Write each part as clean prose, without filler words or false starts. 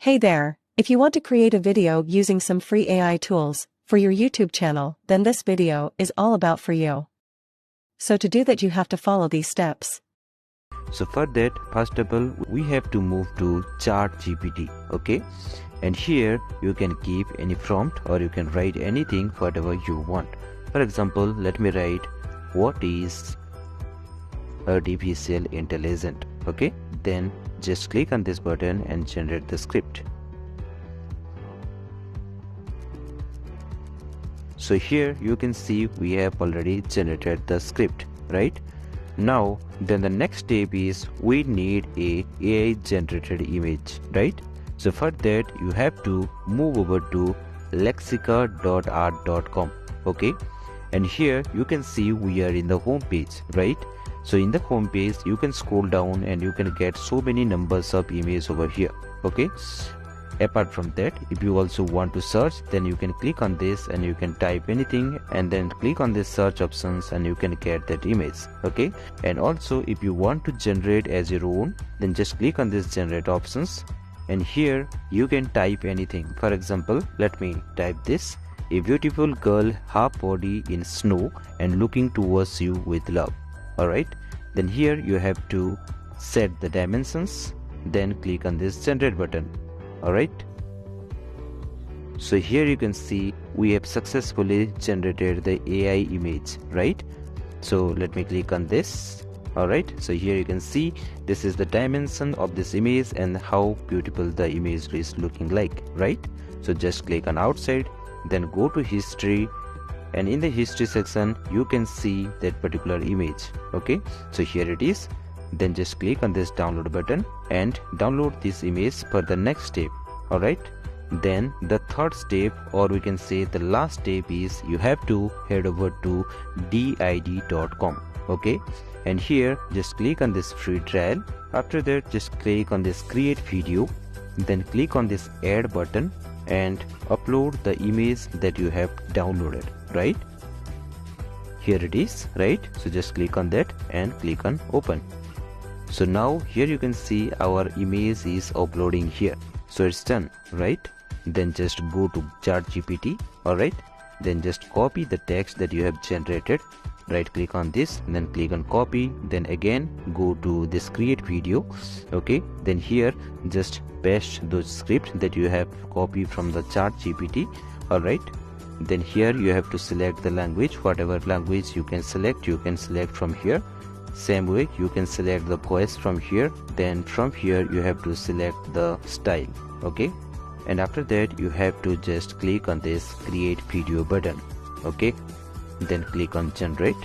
Hey there, if you want to create a video using some free AI tools for your YouTube channel, then this video is all about for you. So to do that you have to follow these steps. So for that, first of all, we have to move to ChatGPT, okay? And here you can keep any prompt or you can write anything whatever you want. For example, let me write, what is artificial intelligence, okay? Then just click on this button and generate the script. So here you can see we have already generated the script, right? Now then the next step is we need a AI generated image, right? So for that you have to move over to lexica.art.com, okay? And here you can see we are in the home page, right? So in the home page you can scroll down and you can get so many numbers of images over here, okay? Apart from that, if you also want to search, then you can click on this and you can type anything and then click on this search options and you can get that image, okay? And also if you want to generate as your own, then just click on this generate options and here you can type anything. For example, let me type this: a beautiful girl half body in snow and looking towards you with love. Alright, then here you have to set the dimensions, then click on this generate button. Alright, so here you can see we have successfully generated the AI image, right? So let me click on this. Alright, so here you can see this is the dimension of this image and how beautiful the image is looking like, right? So just click on outside, then go to history, and in the history section you can see that particular image, okay? So here it is. Then just click on this download button and download this image for the next step. Alright, then the third step, or we can say the last step, is you have to head over to did.com, okay? And here just click on this free trial. After that just click on this create video, then click on this add button and upload the image that you have downloaded, right? Here it is, right? So just click on that and click on open. So now here you can see our image is uploading here. So it's done, right? Then just go to ChatGPT, alright? Then just copy the text that you have generated. Right click on this, then click on copy, then again go to this create video, okay? Then here just paste those scripts that you have copied from the ChatGPT, alright? Then here you have to select the language, whatever language you can select from here. Same way you can select the voice from here, then from here you have to select the style, okay? And after that you have to just click on this create video button, okay? Then click on generate,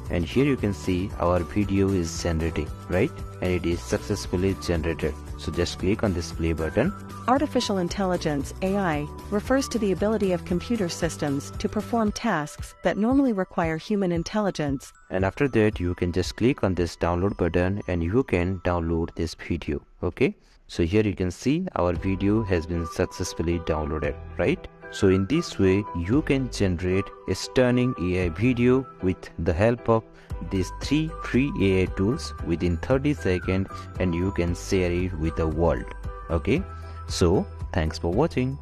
and here you can see our video is generating, right? And it is successfully generated. So just click on this play button. Artificial intelligence, AI, refers to the ability of computer systems to perform tasks that normally require human intelligence. And after that you can just click on this download button and you can download this video, okay? So here you can see our video has been successfully downloaded, right? So in this way you can generate a stunning AI video with the help of these 3 free AI tools within 30 seconds, and you can share it with the world, okay? So thanks for watching.